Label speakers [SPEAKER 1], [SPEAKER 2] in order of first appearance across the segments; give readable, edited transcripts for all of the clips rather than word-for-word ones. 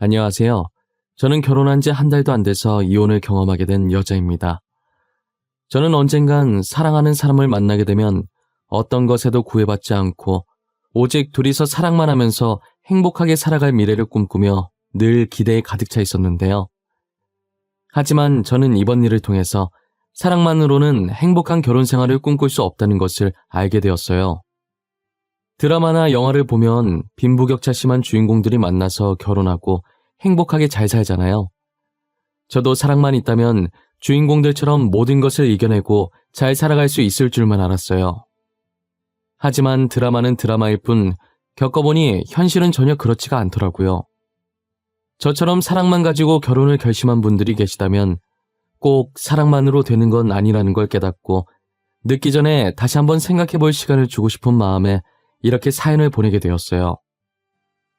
[SPEAKER 1] 안녕하세요. 저는 결혼한 지 한 달도 안 돼서 이혼을 경험하게 된 여자입니다. 저는 언젠간 사랑하는 사람을 만나게 되면 어떤 것에도 구애받지 않고 오직 둘이서 사랑만 하면서 행복하게 살아갈 미래를 꿈꾸며 늘 기대에 가득 차 있었는데요. 하지만 저는 이번 일을 통해서 사랑만으로는 행복한 결혼 생활을 꿈꿀 수 없다는 것을 알게 되었어요. 드라마나 영화를 보면 빈부격차 심한 주인공들이 만나서 결혼하고 행복하게 잘 살잖아요. 저도 사랑만 있다면 주인공들처럼 모든 것을 이겨내고 잘 살아갈 수 있을 줄만 알았어요. 하지만 드라마는 드라마일 뿐 겪어보니 현실은 전혀 그렇지가 않더라고요. 저처럼 사랑만 가지고 결혼을 결심한 분들이 계시다면 꼭 사랑만으로 되는 건 아니라는 걸 깨닫고 늦기 전에 다시 한번 생각해볼 시간을 주고 싶은 마음에 이렇게 사연을 보내게 되었어요.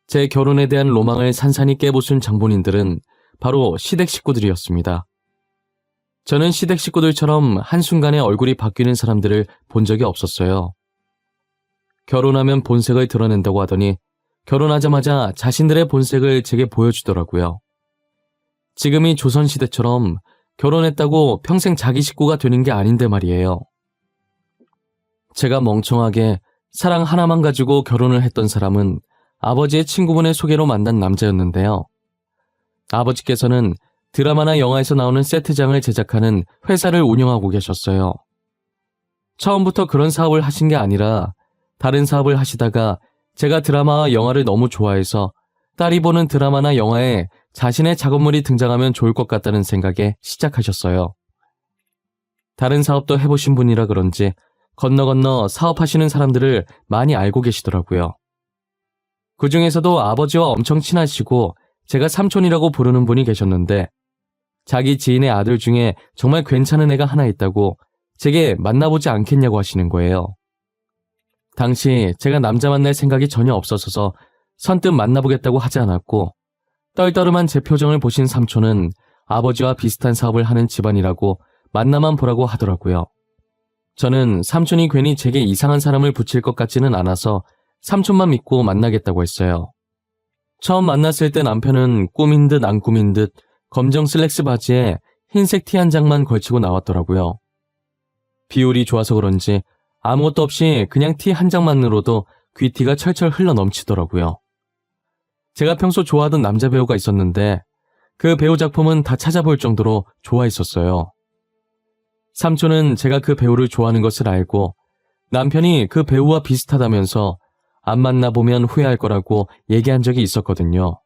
[SPEAKER 1] 제 결혼에 대한 로망을 산산이 깨부순 장본인들은 바로 시댁 식구들이었습니다. 저는 시댁 식구들처럼 한순간에 얼굴이 바뀌는 사람들을 본 적이 없었어요. 결혼하면 본색을 드러낸다고 하더니 결혼하자마자 자신들의 본색을 제게 보여주더라고요. 지금이 조선시대처럼 결혼했다고 평생 자기 식구가 되는 게 아닌데 말이에요. 제가 멍청하게 사랑 하나만 가지고 결혼을 했던 사람은 아버지의 친구분의 소개로 만난 남자였는데요. 아버지께서는 드라마나 영화에서 나오는 세트장을 제작하는 회사를 운영하고 계셨어요. 처음부터 그런 사업을 하신 게 아니라 다른 사업을 하시다가 제가 드라마와 영화를 너무 좋아해서 딸이 보는 드라마나 영화에 자신의 작업물이 등장하면 좋을 것 같다는 생각에 시작하셨어요. 다른 사업도 해보신 분이라 그런지 건너 사업하시는 사람들을 많이 알고 계시더라고요. 그 중에서도 아버지와 엄청 친하시고 제가 삼촌이라고 부르는 분이 계셨는데 자기 지인의 아들 중에 정말 괜찮은 애가 하나 있다고 제게 만나보지 않겠냐고 하시는 거예요. 당시 제가 남자 만날 생각이 전혀 없었어서 선뜻 만나보겠다고 하지 않았고 떨떠름한 제 표정을 보신 삼촌은 아버지와 비슷한 사업을 하는 집안이라고 만나만 보라고 하더라고요. 저는 삼촌이 괜히 제게 이상한 사람을 붙일 것 같지는 않아서 삼촌만 믿고 만나겠다고 했어요. 처음 만났을 때 남편은 꾸민 듯 안 꾸민 듯 검정 슬랙스 바지에 흰색 티 한 장만 걸치고 나왔더라고요. 비율이 좋아서 그런지 아무것도 없이 그냥 티 한 장만으로도 귀티가 철철 흘러 넘치더라고요. 제가 평소 좋아하던 남자 배우가 있었는데 그 배우 작품은 다 찾아볼 정도로 좋아했었어요. 삼촌은 제가 그 배우를 좋아하는 것을 알고 남편이 그 배우와 비슷하다면서 안 만나보면 후회할 거라고 얘기한 적이 있었거든요.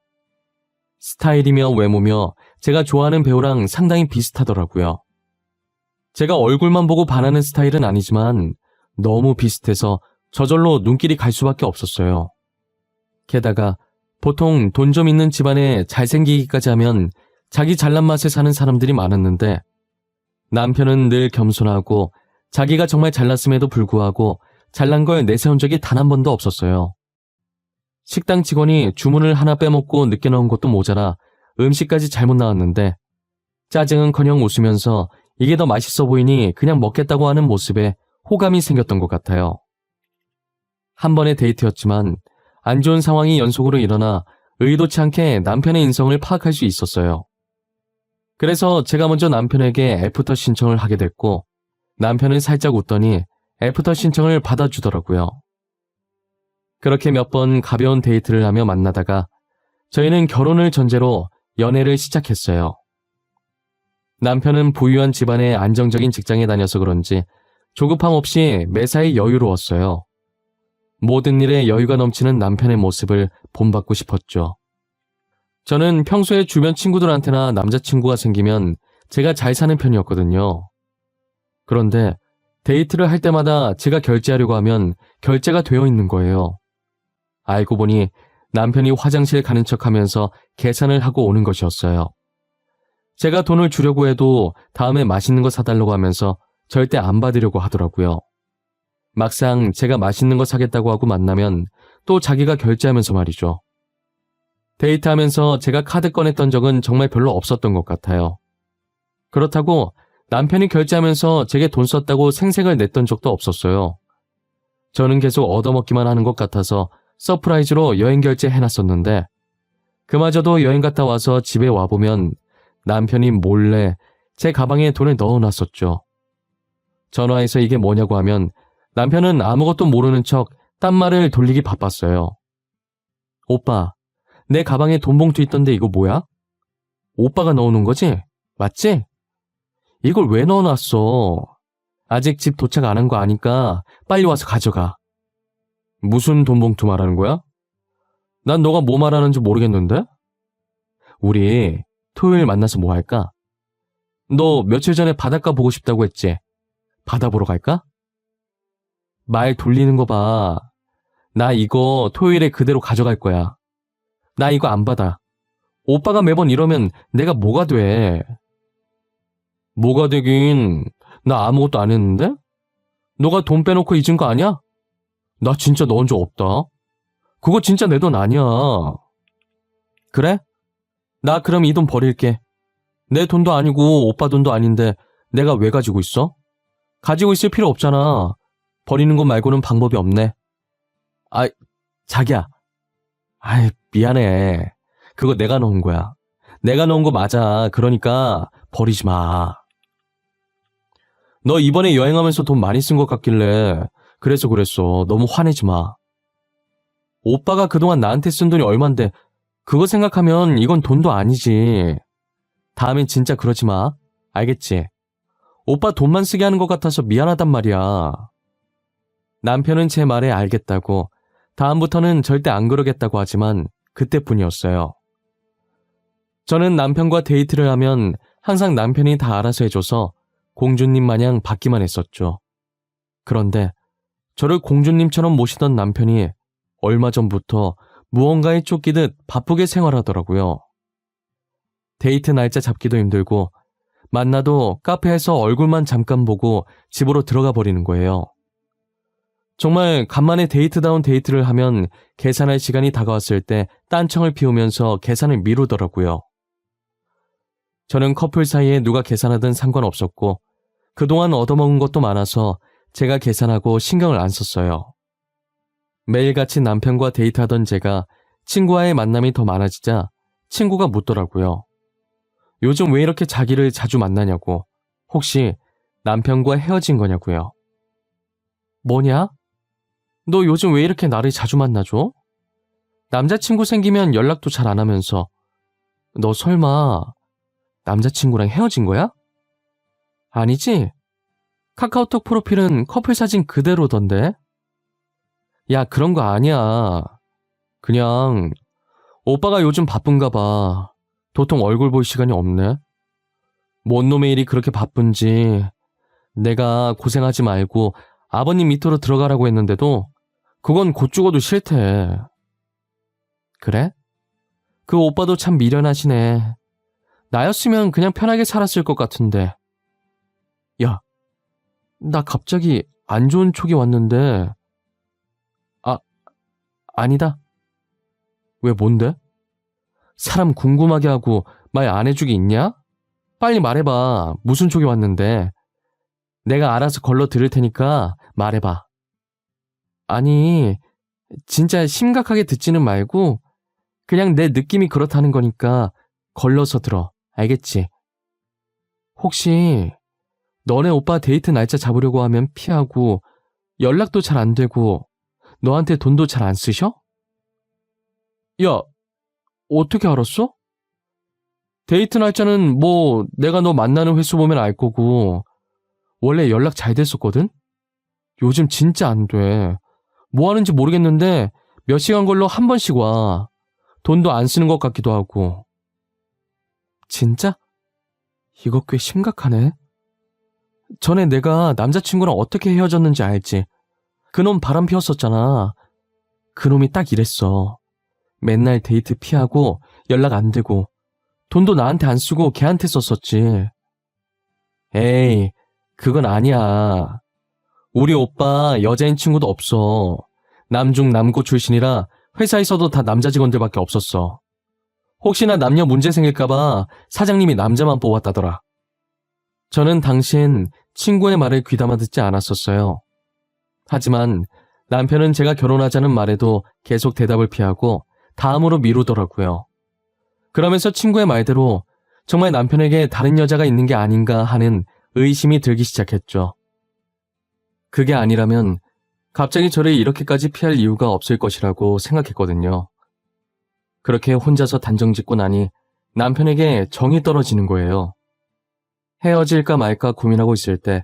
[SPEAKER 1] 스타일이며 외모며 제가 좋아하는 배우랑 상당히 비슷하더라고요. 제가 얼굴만 보고 반하는 스타일은 아니지만 너무 비슷해서 저절로 눈길이 갈 수밖에 없었어요. 게다가 보통 돈 좀 있는 집안에 잘생기기까지 하면 자기 잘난 맛에 사는 사람들이 많았는데 남편은 늘 겸손하고 자기가 정말 잘났음에도 불구하고 잘난 걸 내세운 적이 단 한 번도 없었어요. 식당 직원이 주문을 하나 빼먹고 늦게 넣은 것도 모자라 음식까지 잘못 나왔는데 짜증은커녕 웃으면서 이게 더 맛있어 보이니 그냥 먹겠다고 하는 모습에 호감이 생겼던 것 같아요. 한 번의 데이트였지만 안 좋은 상황이 연속으로 일어나 의도치 않게 남편의 인성을 파악할 수 있었어요. 그래서 제가 먼저 남편에게 애프터 신청을 하게 됐고 남편은 살짝 웃더니 애프터 신청을 받아주더라고요. 그렇게 몇 번 가벼운 데이트를 하며 만나다가 저희는 결혼을 전제로 연애를 시작했어요. 남편은 부유한 집안의 안정적인 직장에 다녀서 그런지 조급함 없이 매사에 여유로웠어요. 모든 일에 여유가 넘치는 남편의 모습을 본받고 싶었죠. 저는 평소에 주변 친구들한테나 남자친구가 생기면 제가 잘 사는 편이었거든요. 그런데 데이트를 할 때마다 제가 결제하려고 하면 결제가 되어 있는 거예요. 알고 보니 남편이 화장실 가는 척하면서 계산을 하고 오는 것이었어요. 제가 돈을 주려고 해도 다음에 맛있는 거 사달라고 하면서 절대 안 받으려고 하더라고요. 막상 제가 맛있는 거 사겠다고 하고 만나면 또 자기가 결제하면서 말이죠. 데이트하면서 제가 카드 꺼냈던 적은 정말 별로 없었던 것 같아요. 그렇다고 남편이 결제하면서 제게 돈 썼다고 생색을 냈던 적도 없었어요. 저는 계속 얻어먹기만 하는 것 같아서 서프라이즈로 여행 결제 해놨었는데 그마저도 여행 갔다 와서 집에 와보면 남편이 몰래 제 가방에 돈을 넣어놨었죠. 전화해서 이게 뭐냐고 하면 남편은 아무것도 모르는 척 딴 말을 돌리기 바빴어요. 오빠, 내 가방에 돈 봉투 있던데 이거 뭐야? 오빠가 넣어놓은 거지? 맞지? 이걸 왜 넣어놨어? 아직 집 도착 안 한 거 아니까 빨리 와서 가져가. 무슨 돈 봉투 말하는 거야? 난 너가 뭐 말하는지 모르겠는데? 우리 토요일 만나서 뭐 할까? 너 며칠 전에 바닷가 보고 싶다고 했지? 바다 보러 갈까? 말 돌리는 거 봐. 나 이거 토요일에 그대로 가져갈 거야. 나 이거 안 받아. 오빠가 매번 이러면 내가 뭐가 돼? 뭐가 되긴. 나 아무것도 안 했는데? 너가 돈 빼놓고 잊은 거 아니야? 나 진짜 넣은 적 없다. 그거 진짜 내 돈 아니야. 그래? 나 그럼 이 돈 버릴게. 내 돈도 아니고 오빠 돈도 아닌데 내가 왜 가지고 있어? 가지고 있을 필요 없잖아. 버리는 것 말고는 방법이 없네. 아, 자기야. 아이, 미안해. 그거 내가 넣은 거야. 내가 넣은 거 맞아. 그러니까 버리지 마. 너 이번에 여행하면서 돈 많이 쓴 것 같길래 그래서 그랬어. 너무 화내지 마. 오빠가 그동안 나한테 쓴 돈이 얼만데 그거 생각하면 이건 돈도 아니지. 다음엔 진짜 그러지 마. 알겠지? 오빠 돈만 쓰게 하는 것 같아서 미안하단 말이야. 남편은 제 말에 알겠다고, 다음부터는 절대 안 그러겠다고 하지만 그때뿐이었어요. 저는 남편과 데이트를 하면 항상 남편이 다 알아서 해줘서 공주님 마냥 받기만 했었죠. 그런데 저를 공주님처럼 모시던 남편이 얼마 전부터 무언가에 쫓기듯 바쁘게 생활하더라고요. 데이트 날짜 잡기도 힘들고 만나도 카페에서 얼굴만 잠깐 보고 집으로 들어가 버리는 거예요. 정말 간만에 데이트다운 데이트를 하면 계산할 시간이 다가왔을 때 딴청을 피우면서 계산을 미루더라고요. 저는 커플 사이에 누가 계산하든 상관없었고 그동안 얻어먹은 것도 많아서 제가 계산하고 신경을 안 썼어요. 매일같이 남편과 데이트하던 제가 친구와의 만남이 더 많아지자 친구가 묻더라고요. 요즘 왜 이렇게 자기를 자주 만나냐고. 혹시 남편과 헤어진 거냐고요. 뭐냐? 너 요즘 왜 이렇게 나를 자주 만나줘? 남자친구 생기면 연락도 잘 안 하면서. 너 설마 남자친구랑 헤어진 거야? 아니지? 카카오톡 프로필은 커플 사진 그대로던데? 야, 그런 거 아니야. 그냥 오빠가 요즘 바쁜가 봐. 도통 얼굴 볼 시간이 없네. 뭔 놈의 일이 그렇게 바쁜지. 내가 고생하지 말고 아버님 밑으로 들어가라고 했는데도 그건 곧 죽어도 싫대. 그래? 그 오빠도 참 미련하시네. 나였으면 그냥 편하게 살았을 것 같은데. 야, 나 갑자기 안 좋은 촉이 왔는데. 아니다. 왜 뭔데? 사람 궁금하게 하고 말 안 해주기 있냐? 빨리 말해봐. 무슨 촉이 왔는데. 내가 알아서 걸러 들을 테니까 말해봐. 아니, 진짜 심각하게 듣지는 말고 그냥 내 느낌이 그렇다는 거니까 걸러서 들어. 알겠지? 혹시 너네 오빠 데이트 날짜 잡으려고 하면 피하고 연락도 잘 안 되고 너한테 돈도 잘 안 쓰셔? 야, 어떻게 알았어? 데이트 날짜는 뭐 내가 너 만나는 횟수 보면 알 거고 원래 연락 잘 됐었거든? 요즘 진짜 안 돼. 뭐 하는지 모르겠는데 몇 시간 걸러 한 번씩 와. 돈도 안 쓰는 것 같기도 하고. 진짜? 이거 꽤 심각하네. 전에 내가 남자친구랑 어떻게 헤어졌는지 알지? 그놈 바람 피웠었잖아. 그놈이 딱 이랬어. 맨날 데이트 피하고 연락 안 되고 돈도 나한테 안 쓰고 걔한테 썼었지. 에이, 그건 아니야. 우리 오빠 여자인 친구도 없어. 남중 남고 출신이라 회사에서도 다 남자 직원들밖에 없었어. 혹시나 남녀 문제 생길까봐 사장님이 남자만 뽑았다더라. 저는 당시엔 친구의 말을 귀담아 듣지 않았었어요. 하지만 남편은 제가 결혼하자는 말에도 계속 대답을 피하고 다음으로 미루더라고요. 그러면서 친구의 말대로 정말 남편에게 다른 여자가 있는 게 아닌가 하는 의심이 들기 시작했죠. 그게 아니라면 갑자기 저를 이렇게까지 피할 이유가 없을 것이라고 생각했거든요. 그렇게 혼자서 단정 짓고 나니 남편에게 정이 떨어지는 거예요. 헤어질까 말까 고민하고 있을 때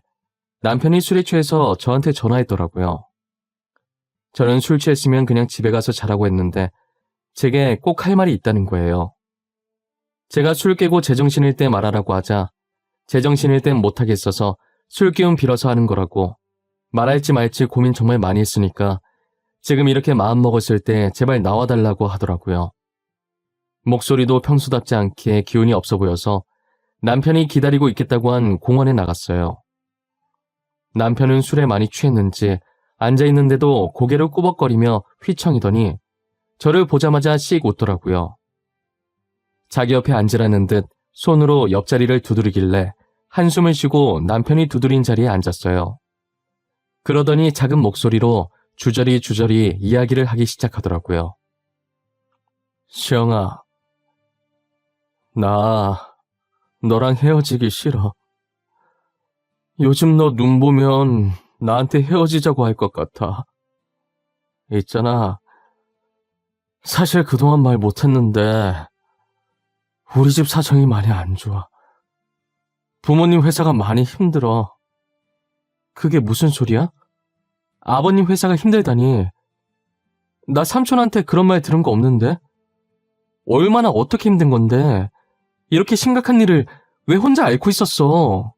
[SPEAKER 1] 남편이 술에 취해서 저한테 전화했더라고요. 저는 술 취했으면 그냥 집에 가서 자라고 했는데 제게 꼭 할 말이 있다는 거예요. 제가 술 깨고 제정신일 때 말하라고 하자 제정신일 땐 못하겠어서 술 기운 빌어서 하는 거라고, 말할지 말지 고민 정말 많이 했으니까 지금 이렇게 마음먹었을 때 제발 나와달라고 하더라고요. 목소리도 평소답지 않게 기운이 없어 보여서 남편이 기다리고 있겠다고 한 공원에 나갔어요. 남편은 술에 많이 취했는지 앉아있는데도 고개를 꾸벅거리며 휘청이더니 저를 보자마자 씩 웃더라고요. 자기 옆에 앉으라는 듯 손으로 옆자리를 두드리길래 한숨을 쉬고 남편이 두드린 자리에 앉았어요. 그러더니 작은 목소리로 주저리 이야기를 하기 시작하더라고요. 시영아, 나 너랑 헤어지기 싫어. 요즘 너 눈 보면 나한테 헤어지자고 할 것 같아. 있잖아, 사실 그동안 말 못했는데 우리 집 사정이 많이 안 좋아. 부모님 회사가 많이 힘들어. 그게 무슨 소리야? 아버님 회사가 힘들다니. 나 삼촌한테 그런 말 들은 거 없는데? 얼마나 어떻게 힘든 건데 이렇게 심각한 일을 왜 혼자 앓고 있었어?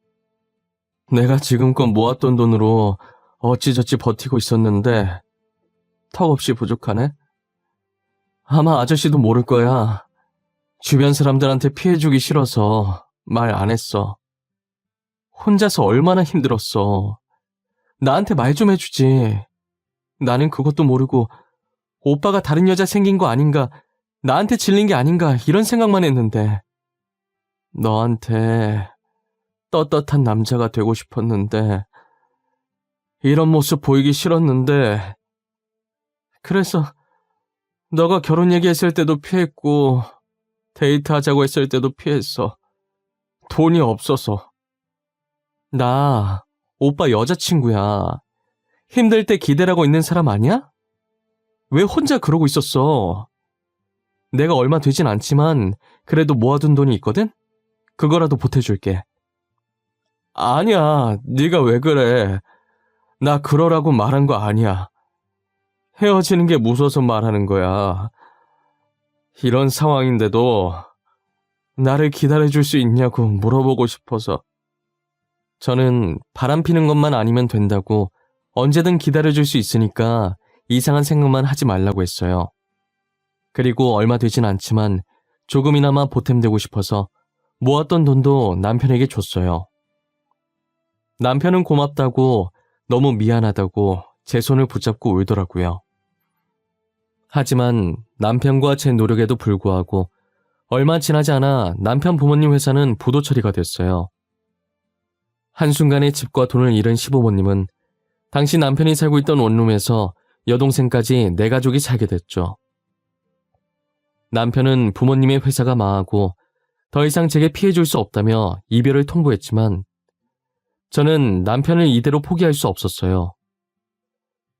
[SPEAKER 1] 내가 지금껏 모았던 돈으로 어찌저찌 버티고 있었는데 턱없이 부족하네? 아마 아저씨도 모를 거야. 주변 사람들한테 피해주기 싫어서 말 안 했어. 혼자서 얼마나 힘들었어. 나한테 말 좀 해주지. 나는 그것도 모르고 오빠가 다른 여자 생긴 거 아닌가, 나한테 질린 게 아닌가 이런 생각만 했는데 너한테 떳떳한 남자가 되고 싶었는데 이런 모습 보이기 싫었는데 그래서 너가 결혼 얘기했을 때도 피했고 데이트하자고 했을 때도 피했어. 돈이 없어서. 나 오빠 여자친구야. 힘들 때 기대라고 있는 사람 아니야? 왜 혼자 그러고 있었어? 내가 얼마 되진 않지만 그래도 모아둔 돈이 있거든? 그거라도 보태줄게. 아니야, 네가 왜 그래. 나 그러라고 말한 거 아니야. 헤어지는 게 무서워서 말하는 거야. 이런 상황인데도 나를 기다려줄 수 있냐고 물어보고 싶어서. 저는 바람 피는 것만 아니면 된다고, 언제든 기다려줄 수 있으니까 이상한 생각만 하지 말라고 했어요. 그리고 얼마 되진 않지만 조금이나마 보탬되고 싶어서 모았던 돈도 남편에게 줬어요. 남편은 고맙다고, 너무 미안하다고 제 손을 붙잡고 울더라고요. 하지만 남편과 제 노력에도 불구하고 얼마 지나지 않아 남편 부모님 회사는 부도 처리가 됐어요. 한순간에 집과 돈을 잃은 시부모님은 당시 남편이 살고 있던 원룸에서 여동생까지 네 가족이 살게 됐죠. 남편은 부모님의 회사가 망하고 더 이상 제게 피해줄 수 없다며 이별을 통보했지만 저는 남편을 이대로 포기할 수 없었어요.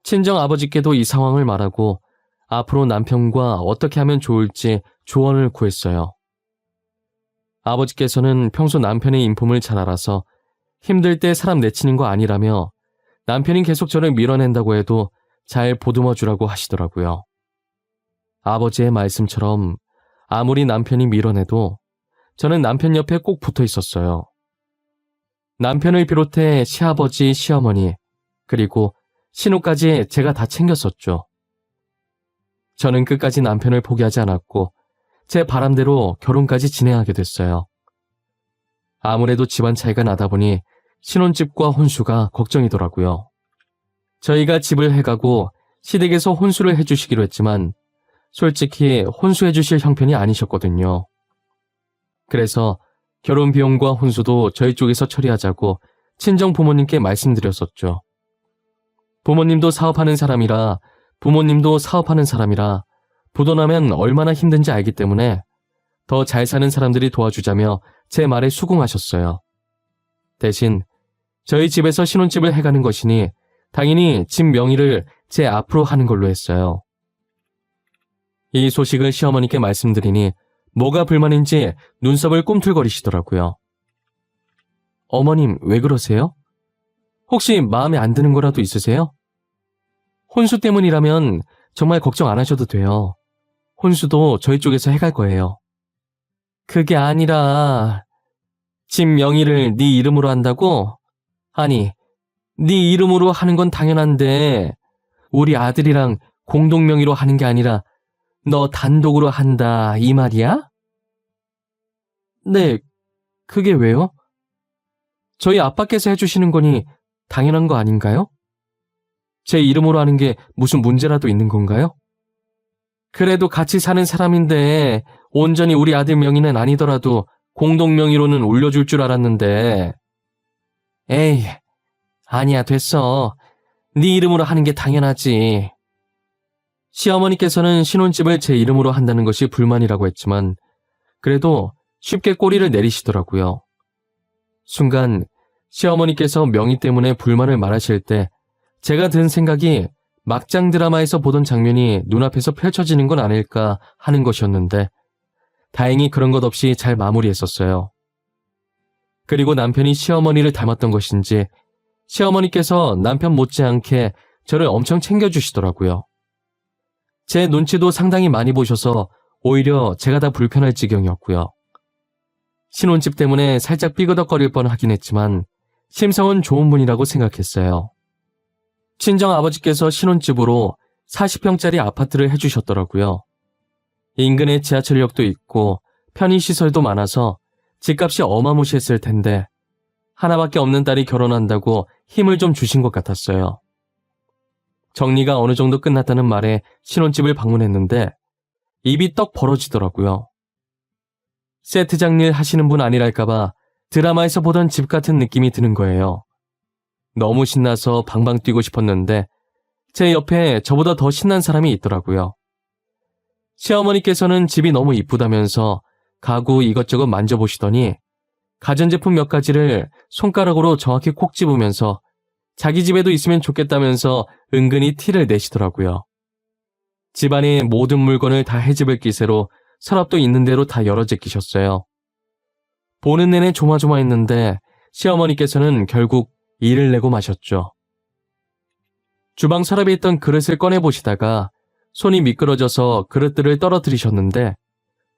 [SPEAKER 1] 친정 아버지께도 이 상황을 말하고 앞으로 남편과 어떻게 하면 좋을지 조언을 구했어요. 아버지께서는 평소 남편의 인품을 잘 알아서 힘들 때 사람 내치는 거 아니라며 남편이 계속 저를 밀어낸다고 해도 잘 보듬어 주라고 하시더라고요. 아버지의 말씀처럼 아무리 남편이 밀어내도 저는 남편 옆에 꼭 붙어 있었어요. 남편을 비롯해 시아버지, 시어머니, 그리고 신우까지 제가 다 챙겼었죠. 저는 끝까지 남편을 포기하지 않았고 제 바람대로 결혼까지 진행하게 됐어요. 아무래도 집안 차이가 나다 보니 신혼집과 혼수가 걱정이더라고요. 저희가 집을 해가고 시댁에서 혼수를 해주시기로 했지만 솔직히 혼수해주실 형편이 아니셨거든요. 그래서 결혼 비용과 혼수도 저희 쪽에서 처리하자고 친정 부모님께 말씀드렸었죠. 부모님도 사업하는 사람이라 부모님도 사업하는 사람이라 부도나면 얼마나 힘든지 알기 때문에 더 잘 사는 사람들이 도와주자며 제 말에 수긍하셨어요. 대신 저희 집에서 신혼집을 해가는 것이니 당연히 집 명의를 제 앞으로 하는 걸로 했어요. 이 소식을 시어머니께 말씀드리니 뭐가 불만인지 눈썹을 꿈틀거리시더라고요. 어머님, 왜 그러세요? 혹시 마음에 안 드는 거라도 있으세요? 혼수 때문이라면 정말 걱정 안 하셔도 돼요. 혼수도 저희 쪽에서 해갈 거예요. 그게 아니라 집 명의를 네 이름으로 한다고? 아니, 네 이름으로 하는 건 당연한데 우리 아들이랑 공동 명의로 하는 게 아니라 너 단독으로 한다 이 말이야? 네, 그게 왜요? 저희 아빠께서 해주시는 거니 당연한 거 아닌가요? 제 이름으로 하는 게 무슨 문제라도 있는 건가요? 그래도 같이 사는 사람인데 온전히 우리 아들 명의는 아니더라도 공동 명의로는 올려줄 줄 알았는데. 에이, 아니야, 됐어. 네 이름으로 하는 게 당연하지. 시어머니께서는 신혼집을 제 이름으로 한다는 것이 불만이라고 했지만 그래도 쉽게 꼬리를 내리시더라고요. 순간 시어머니께서 명의 때문에 불만을 말하실 때 제가 든 생각이 막장 드라마에서 보던 장면이 눈앞에서 펼쳐지는 건 아닐까 하는 것이었는데 다행히 그런 것 없이 잘 마무리했었어요. 그리고 남편이 시어머니를 닮았던 것인지 시어머니께서 남편 못지않게 저를 엄청 챙겨주시더라고요. 제 눈치도 상당히 많이 보셔서 오히려 제가 다 불편할 지경이었고요. 신혼집 때문에 살짝 삐그덕거릴 뻔하긴 했지만 심성은 좋은 분이라고 생각했어요. 친정아버지께서 신혼집으로 40평짜리 아파트를 해주셨더라고요. 인근에 지하철역도 있고 편의시설도 많아서 집값이 어마무시했을 텐데 하나밖에 없는 딸이 결혼한다고 힘을 좀 주신 것 같았어요. 정리가 어느 정도 끝났다는 말에 신혼집을 방문했는데 입이 떡 벌어지더라고요. 세트장 일 하시는 분 아니랄까봐 드라마에서 보던 집 같은 느낌이 드는 거예요. 너무 신나서 방방 뛰고 싶었는데 제 옆에 저보다 더 신난 사람이 있더라고요. 시어머니께서는 집이 너무 이쁘다면서 가구 이것저것 만져보시더니 가전제품 몇 가지를 손가락으로 정확히 콕 집으면서 자기 집에도 있으면 좋겠다면서 은근히 티를 내시더라고요. 집안의 모든 물건을 다 헤집을 기세로 서랍도 있는 대로 다 열어 제끼셨어요. 보는 내내 조마조마했는데 시어머니께서는 결국 일을 내고 마셨죠. 주방 서랍에 있던 그릇을 꺼내보시다가 손이 미끄러져서 그릇들을 떨어뜨리셨는데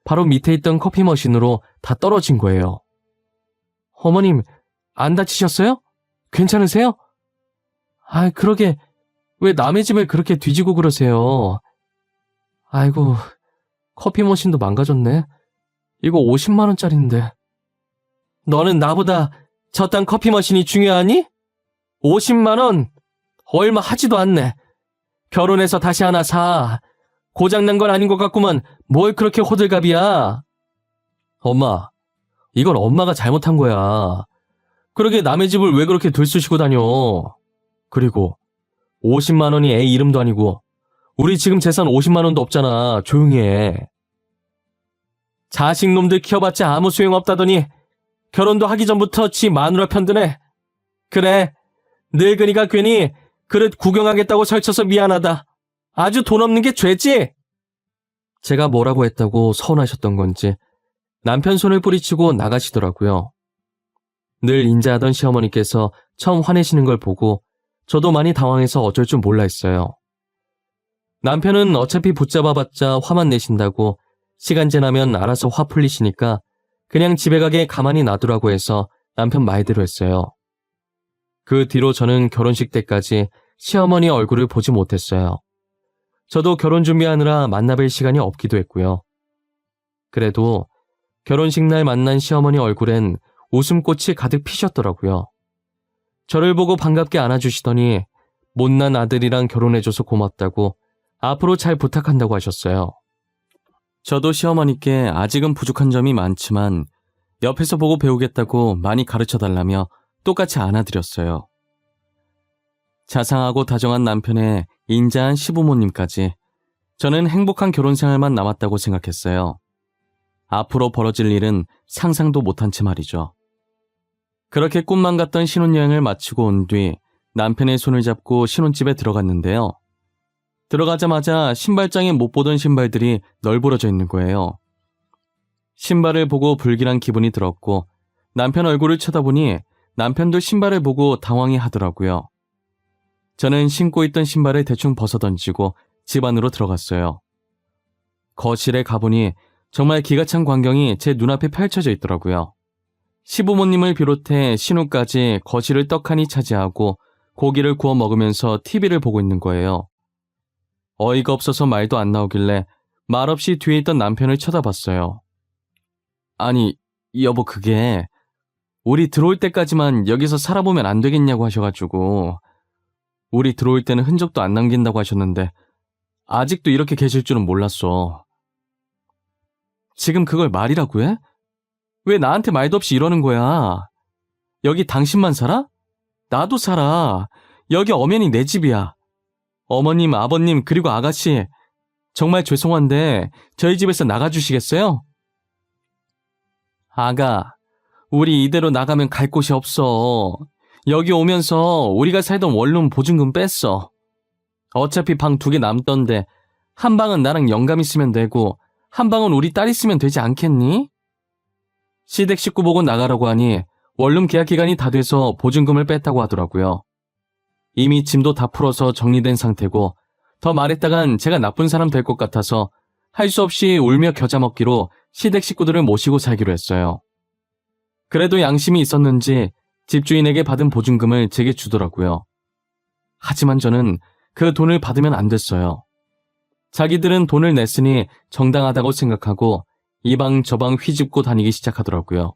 [SPEAKER 1] 바로 밑에 있던 커피 머신으로 다 떨어진 거예요. 어머님, 안 다치셨어요? 괜찮으세요? 아, 그러게 왜 남의 집을 그렇게 뒤지고 그러세요? 아이고, 커피 머신도 망가졌네. 이거 50만 원짜리인데. 너는 나보다 저딴 커피 머신이 중요하니? 50만 원? 얼마 하지도 않네. 결혼해서 다시 하나 사. 고장난 건 아닌 것 같구만. 뭘 그렇게 호들갑이야. 엄마, 이건 엄마가 잘못한 거야. 그러게 남의 집을 왜 그렇게 들쑤시고 다녀. 그리고 50만 원이 애 이름도 아니고 우리 지금 재산 50만 원도 없잖아. 조용히 해. 자식놈들 키워봤자 아무 소용없다더니 결혼도 하기 전부터 지 마누라 편드네. 그래, 늙은이가 괜히 그릇 구경하겠다고 설쳐서 미안하다. 아주 돈 없는 게 죄지? 제가 뭐라고 했다고 서운하셨던 건지 남편 손을 뿌리치고 나가시더라고요. 늘 인자하던 시어머니께서 처음 화내시는 걸 보고 저도 많이 당황해서 어쩔 줄 몰라 했어요. 남편은 어차피 붙잡아봤자 화만 내신다고 시간 지나면 알아서 화 풀리시니까 그냥 집에 가게 가만히 놔두라고 해서 남편 말대로 했어요. 그 뒤로 저는 결혼식 때까지 시어머니 얼굴을 보지 못했어요. 저도 결혼 준비하느라 만나뵐 시간이 없기도 했고요. 그래도 결혼식 날 만난 시어머니 얼굴엔 웃음꽃이 가득 피셨더라고요. 저를 보고 반갑게 안아주시더니 못난 아들이랑 결혼해줘서 고맙다고 앞으로 잘 부탁한다고 하셨어요. 저도 시어머니께 아직은 부족한 점이 많지만 옆에서 보고 배우겠다고 많이 가르쳐달라며 똑같이 안아드렸어요. 자상하고 다정한 남편의 인자한 시부모님까지 저는 행복한 결혼 생활만 남았다고 생각했어요. 앞으로 벌어질 일은 상상도 못한 채 말이죠. 그렇게 꿈만 같던 신혼여행을 마치고 온 뒤 남편의 손을 잡고 신혼집에 들어갔는데요. 들어가자마자 신발장에 못 보던 신발들이 널브러져 있는 거예요. 신발을 보고 불길한 기분이 들었고 남편 얼굴을 쳐다보니 남편도 신발을 보고 당황해 하더라고요. 저는 신고 있던 신발을 대충 벗어던지고 집 안으로 들어갔어요. 거실에 가보니 정말 기가 찬 광경이 제 눈앞에 펼쳐져 있더라고요. 시부모님을 비롯해 신우까지 거실을 떡하니 차지하고 고기를 구워 먹으면서 TV를 보고 있는 거예요. 어이가 없어서 말도 안 나오길래 말없이 뒤에 있던 남편을 쳐다봤어요. 아니, 여보 그게 우리 들어올 때까지만 여기서 살아보면 안 되겠냐고 하셔가지고 우리 들어올 때는 흔적도 안 남긴다고 하셨는데 아직도 이렇게 계실 줄은 몰랐어. 지금 그걸 말이라고 해? 왜 나한테 말도 없이 이러는 거야? 여기 당신만 살아? 나도 살아. 여기 엄연히 내 집이야. 어머님, 아버님, 그리고 아가씨. 정말 죄송한데 저희 집에서 나가주시겠어요? 아가, 우리 이대로 나가면 갈 곳이 없어. 여기 오면서 우리가 살던 원룸 보증금 뺐어. 어차피 방 2개 남던데 한 방은 나랑 영감 있으면 되고 한 방은 우리 딸 있으면 되지 않겠니? 시댁 식구 보고 나가라고 하니 원룸 계약 기간이 다 돼서 보증금을 뺐다고 하더라고요. 이미 짐도 다 풀어서 정리된 상태고 더 말했다간 제가 나쁜 사람 될 것 같아서 할 수 없이 울며 겨자 먹기로 시댁 식구들을 모시고 살기로 했어요. 그래도 양심이 있었는지 집주인에게 받은 보증금을 제게 주더라고요. 하지만 저는 그 돈을 받으면 안 됐어요. 자기들은 돈을 냈으니 정당하다고 생각하고 이 방 저 방 휘집고 다니기 시작하더라고요.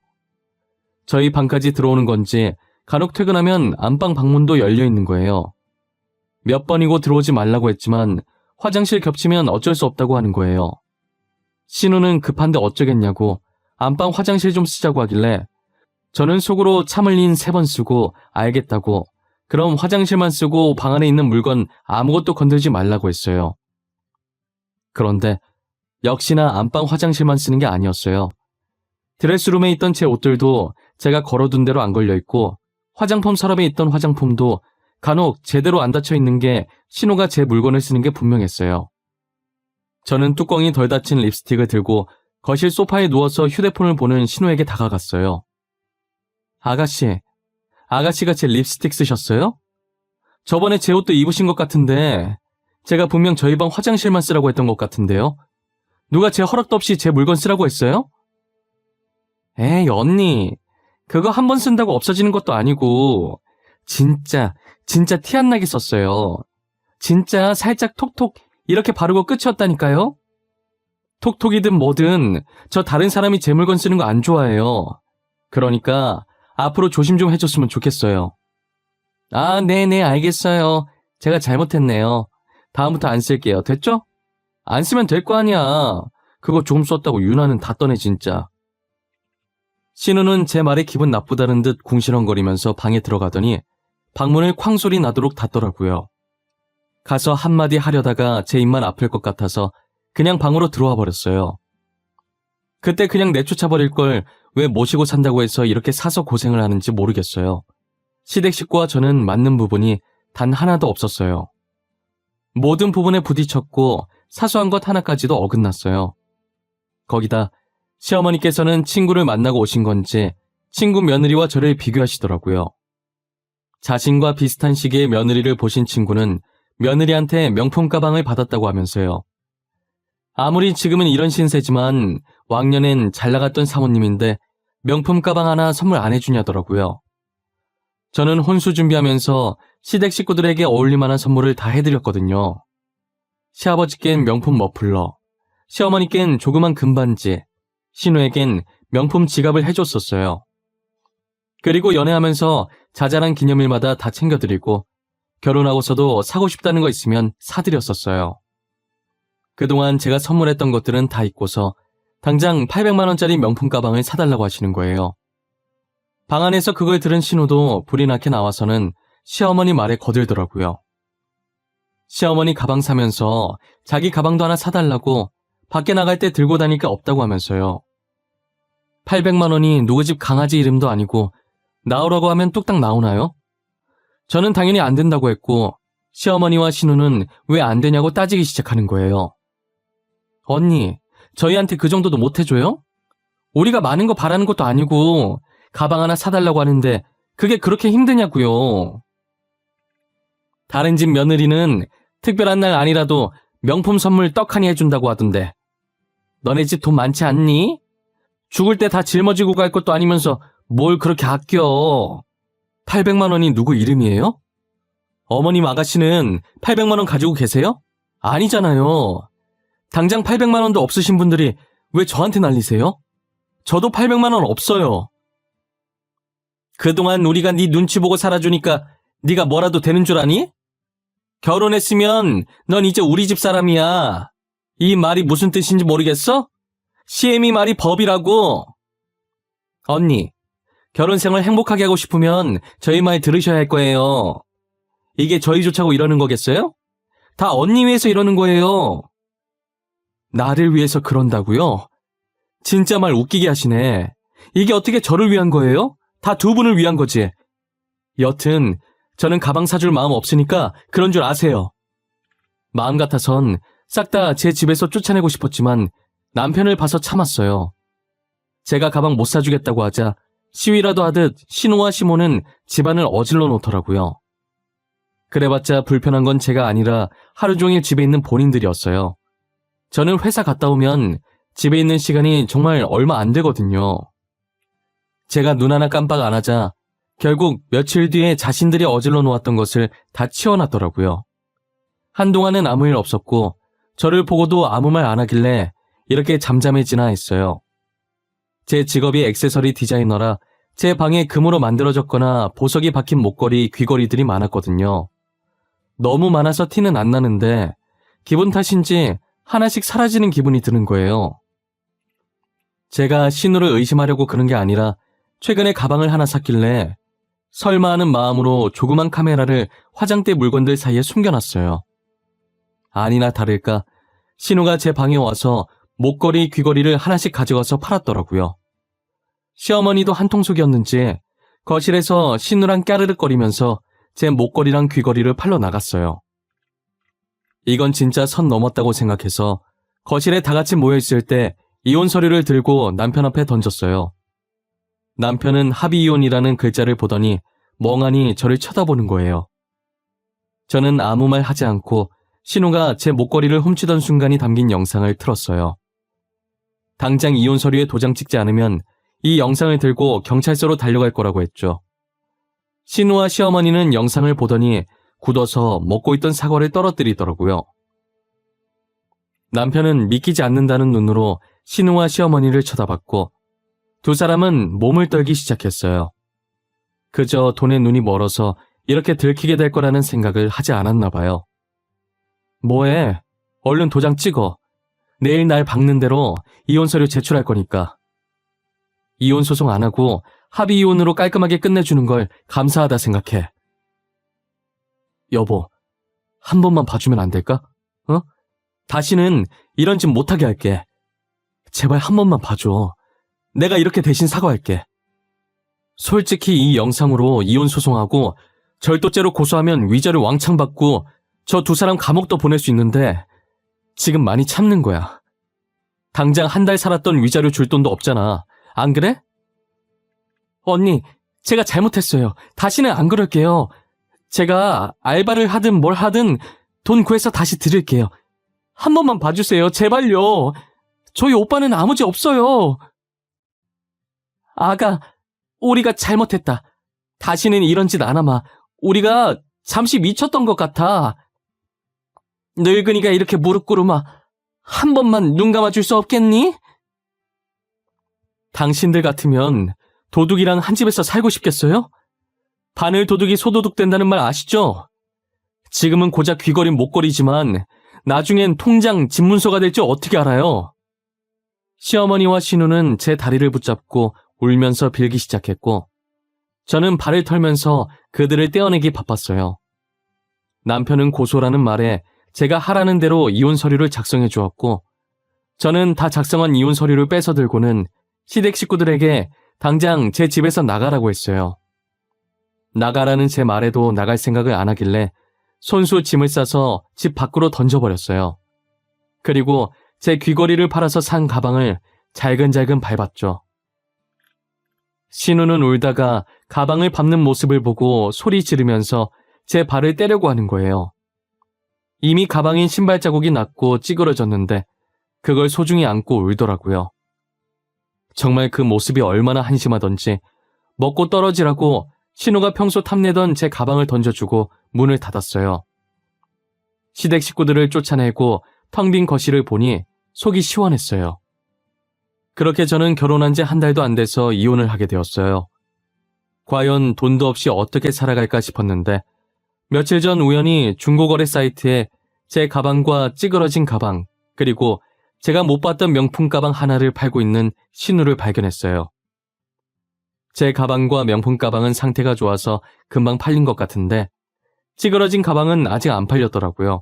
[SPEAKER 1] 저희 방까지 들어오는 건지 간혹 퇴근하면 안방 방문도 열려 있는 거예요. 몇 번이고 들어오지 말라고 했지만 화장실 겹치면 어쩔 수 없다고 하는 거예요. 신우는 급한데 어쩌겠냐고 안방 화장실 좀 쓰자고 하길래 저는 속으로 참을 린 3번 쓰고 알겠다고 그럼 화장실만 쓰고 방 안에 있는 물건 아무것도 건들지 말라고 했어요. 그런데 역시나 안방 화장실만 쓰는 게 아니었어요. 드레스룸에 있던 제 옷들도 제가 걸어둔 대로 안 걸려있고 화장품 서랍에 있던 화장품도 간혹 제대로 안 닫혀 있는 게 신우가 제 물건을 쓰는 게 분명했어요. 저는 뚜껑이 덜 닫힌 립스틱을 들고 거실 소파에 누워서 휴대폰을 보는 신우에게 다가갔어요. 아가씨가 제 립스틱 쓰셨어요? 저번에 제 옷도 입으신 것 같은데 제가 분명 저희 방 화장실만 쓰라고 했던 것 같은데요? 누가 제 허락도 없이 제 물건 쓰라고 했어요? 에이 언니, 그거 한 번 쓴다고 없어지는 것도 아니고 진짜 티 안 나게 썼어요. 진짜 살짝 톡톡 이렇게 바르고 끝이었다니까요? 톡톡이든 뭐든 저 다른 사람이 제 물건 쓰는 거 안 좋아해요. 그러니까 앞으로 조심 좀 해줬으면 좋겠어요. 아, 네네 알겠어요. 제가 잘못했네요. 다음부터 안 쓸게요. 됐죠? 안 쓰면 될 거 아니야. 그거 조금 썼다고 유나는 다 떠네 진짜. 신우는 제 말에 기분 나쁘다는 듯 궁시렁거리면서 방에 들어가더니 방문을 쾅 소리 나도록 닫더라고요. 가서 한마디 하려다가 제 입만 아플 것 같아서 그냥 방으로 들어와 버렸어요. 그때 그냥 내쫓아버릴 걸 왜 모시고 산다고 해서 이렇게 사서 고생을 하는지 모르겠어요. 시댁 식구와 저는 맞는 부분이 단 하나도 없었어요. 모든 부분에 부딪혔고 사소한 것 하나까지도 어긋났어요. 거기다 시어머니께서는 친구를 만나고 오신 건지 친구 며느리와 저를 비교하시더라고요. 자신과 비슷한 시기에 며느리를 보신 친구는 며느리한테 명품 가방을 받았다고 하면서요. 아무리 지금은 이런 신세지만 왕년엔 잘 나갔던 사모님인데 명품 가방 하나 선물 안 해주냐더라고요. 저는 혼수 준비하면서 시댁 식구들에게 어울릴만한 선물을 다 해드렸거든요. 시아버지께는 명품 머플러, 시어머니께는 조그만 금반지, 신우에겐 명품 지갑을 해줬었어요. 그리고 연애하면서 자잘한 기념일마다 다 챙겨드리고 결혼하고서도 사고 싶다는 거 있으면 사드렸었어요. 그동안 제가 선물했던 것들은 다 잊고서 당장 800만 원짜리 명품 가방을 사달라고 하시는 거예요. 방 안에서 그걸 들은 신우도 불이 나게 나와서는 시어머니 말에 거들더라고요. 시어머니 가방 사면서 자기 가방도 하나 사달라고 밖에 나갈 때 들고 다닐 게 없다고 하면서요. 800만 원이 누구 집 강아지 이름도 아니고 나오라고 하면 뚝딱 나오나요? 저는 당연히 안 된다고 했고 시어머니와 신우는 왜 안 되냐고 따지기 시작하는 거예요. 언니, 저희한테 그 정도도 못 해줘요? 우리가 많은 거 바라는 것도 아니고 가방 하나 사달라고 하는데 그게 그렇게 힘드냐고요. 다른 집 며느리는 특별한 날 아니라도 명품 선물 떡하니 해준다고 하던데 너네 집 돈 많지 않니? 죽을 때 다 짊어지고 갈 것도 아니면서 뭘 그렇게 아껴. 800만 원이 누구 이름이에요? 어머님 아가씨는 800만 원 가지고 계세요? 아니잖아요. 당장 800만 원도 없으신 분들이 왜 저한테 난리세요? 저도 800만 원 없어요. 그동안 우리가 네 눈치 보고 살아주니까 네가 뭐라도 되는 줄 아니? 결혼했으면 넌 이제 우리 집 사람이야. 이 말이 무슨 뜻인지 모르겠어? 시애미 말이 법이라고. 언니, 결혼 생활 행복하게 하고 싶으면 저희 말 들으셔야 할 거예요. 이게 저희 좋자고 이러는 거겠어요? 다 언니 위해서 이러는 거예요. 나를 위해서 그런다고요? 진짜 말 웃기게 하시네. 이게 어떻게 저를 위한 거예요? 다 두 분을 위한 거지. 여튼 저는 가방 사줄 마음 없으니까 그런 줄 아세요. 마음 같아선 싹 다 제 집에서 쫓아내고 싶었지만 남편을 봐서 참았어요. 제가 가방 못 사주겠다고 하자 시위라도 하듯 신우와 시모는 집안을 어질러 놓더라고요. 그래봤자 불편한 건 제가 아니라 하루 종일 집에 있는 본인들이었어요. 저는 회사 갔다 오면 집에 있는 시간이 정말 얼마 안 되거든요. 제가 눈 하나 깜빡 안 하자 결국 며칠 뒤에 자신들이 어질러 놓았던 것을 다 치워놨더라고요. 한동안은 아무 일 없었고 저를 보고도 아무 말 안 하길래 이렇게 잠잠해지나 했어요. 제 직업이 액세서리 디자이너라 제 방에 금으로 만들어졌거나 보석이 박힌 목걸이, 귀걸이들이 많았거든요. 너무 많아서 티는 안 나는데 기분 탓인지 하나씩 사라지는 기분이 드는 거예요. 제가 신우를 의심하려고 그런 게 아니라 최근에 가방을 하나 샀길래 설마 하는 마음으로 조그만 카메라를 화장대 물건들 사이에 숨겨놨어요. 아니나 다를까 신우가 제 방에 와서 목걸이, 귀걸이를 하나씩 가져가서 팔았더라고요. 시어머니도 한통속이었는지 거실에서 신우랑 까르륵거리면서 제 목걸이랑 귀걸이를 팔러 나갔어요. 이건 진짜 선 넘었다고 생각해서 거실에 다 같이 모여있을 때 이혼 서류를 들고 남편 앞에 던졌어요. 남편은 합의이혼이라는 글자를 보더니 멍하니 저를 쳐다보는 거예요. 저는 아무 말 하지 않고 신우가 제 목걸이를 훔치던 순간이 담긴 영상을 틀었어요. 당장 이혼 서류에 도장 찍지 않으면 이 영상을 들고 경찰서로 달려갈 거라고 했죠. 신우와 시어머니는 영상을 보더니 굳어서 먹고 있던 사과를 떨어뜨리더라고요. 남편은 믿기지 않는다는 눈으로 신우와 시어머니를 쳐다봤고 두 사람은 몸을 떨기 시작했어요. 그저 돈에 눈이 멀어서 이렇게 들키게 될 거라는 생각을 하지 않았나 봐요. 뭐해? 얼른 도장 찍어. 내일 날 박는 대로 이혼 서류 제출할 거니까. 이혼 소송 안 하고 합의 이혼으로 깔끔하게 끝내주는 걸 감사하다 생각해. 여보, 한 번만 봐주면 안 될까? 어? 다시는 이런 짓 못하게 할게. 제발 한 번만 봐줘. 내가 이렇게 대신 사과할게. 솔직히 이 영상으로 이혼 소송하고 절도죄로 고소하면 위자료 왕창 받고 저 두 사람 감옥도 보낼 수 있는데 지금 많이 참는 거야. 당장 한 달 살았던 위자료 줄 돈도 없잖아. 안 그래? 언니, 제가 잘못했어요. 다시는 안 그럴게요. 제가 알바를 하든 뭘 하든 돈 구해서 다시 드릴게요. 한 번만 봐주세요. 제발요. 저희 오빠는 아무 죄 없어요. 아가, 우리가 잘못했다. 다시는 이런 짓 안 하마. 우리가 잠시 미쳤던 것 같아. 늙은이가 이렇게 무릎 꿇으마. 한 번만 눈 감아줄 수 없겠니? 당신들 같으면 도둑이랑 한 집에서 살고 싶겠어요? 바늘 도둑이 소도둑 된다는 말 아시죠? 지금은 고작 귀걸이 목걸이지만 나중엔 통장, 집문서가 될 줄 어떻게 알아요? 시어머니와 신우는 제 다리를 붙잡고 울면서 빌기 시작했고 저는 발을 털면서 그들을 떼어내기 바빴어요. 남편은 고소라는 말에 제가 하라는 대로 이혼 서류를 작성해 주었고 저는 다 작성한 이혼 서류를 뺏어 들고는 시댁 식구들에게 당장 제 집에서 나가라고 했어요. 나가라는 제 말에도 나갈 생각을 안 하길래 손수 짐을 싸서 집 밖으로 던져버렸어요. 그리고 제 귀걸이를 팔아서 산 가방을 잘근잘근 밟았죠. 신우는 울다가 가방을 밟는 모습을 보고 소리 지르면서 제 발을 떼려고 하는 거예요. 이미 가방인 신발 자국이 났고 찌그러졌는데 그걸 소중히 안고 울더라고요. 정말 그 모습이 얼마나 한심하던지 먹고 떨어지라고 신우가 평소 탐내던 제 가방을 던져주고 문을 닫았어요. 시댁 식구들을 쫓아내고 텅 빈 거실을 보니 속이 시원했어요. 그렇게 저는 결혼한 지 한 달도 안 돼서 이혼을 하게 되었어요. 과연 돈도 없이 어떻게 살아갈까 싶었는데 며칠 전 우연히 중고거래 사이트에 제 가방과 찌그러진 가방, 그리고 제가 못 봤던 명품 가방 하나를 팔고 있는 신우를 발견했어요. 제 가방과 명품 가방은 상태가 좋아서 금방 팔린 것 같은데 찌그러진 가방은 아직 안 팔렸더라고요.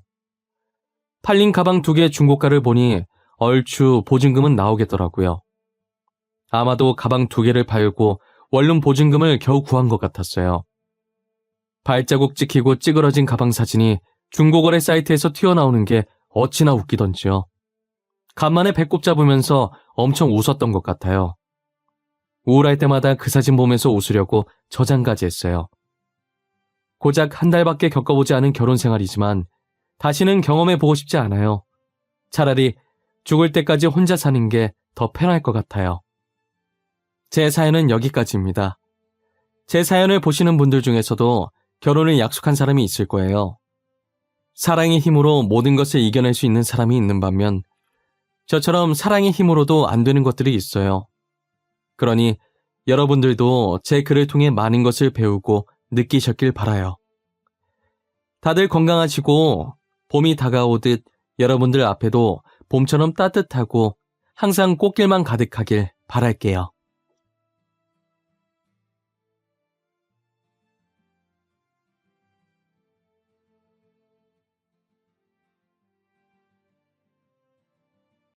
[SPEAKER 1] 팔린 가방 2개 중고가를 보니 얼추 보증금은 나오겠더라고요. 아마도 가방 2개를 팔고 원룸 보증금을 겨우 구한 것 같았어요. 발자국 찍히고 찌그러진 가방 사진이 중고거래 사이트에서 튀어나오는 게 어찌나 웃기던지요. 간만에 배꼽 잡으면서 엄청 웃었던 것 같아요. 우울할 때마다 그 사진 보면서 웃으려고 저장까지 했어요. 고작 한 달밖에 겪어보지 않은 결혼 생활이지만 다시는 경험해보고 싶지 않아요. 차라리 죽을 때까지 혼자 사는 게 더 편할 것 같아요. 제 사연은 여기까지입니다. 제 사연을 보시는 분들 중에서도 결혼을 약속한 사람이 있을 거예요. 사랑의 힘으로 모든 것을 이겨낼 수 있는 사람이 있는 반면 저처럼 사랑의 힘으로도 안 되는 것들이 있어요. 그러니 여러분들도 제 글을 통해 많은 것을 배우고 느끼셨길 바라요. 다들 건강하시고 봄이 다가오듯 여러분들 앞에도 봄처럼 따뜻하고 항상 꽃길만 가득하길 바랄게요.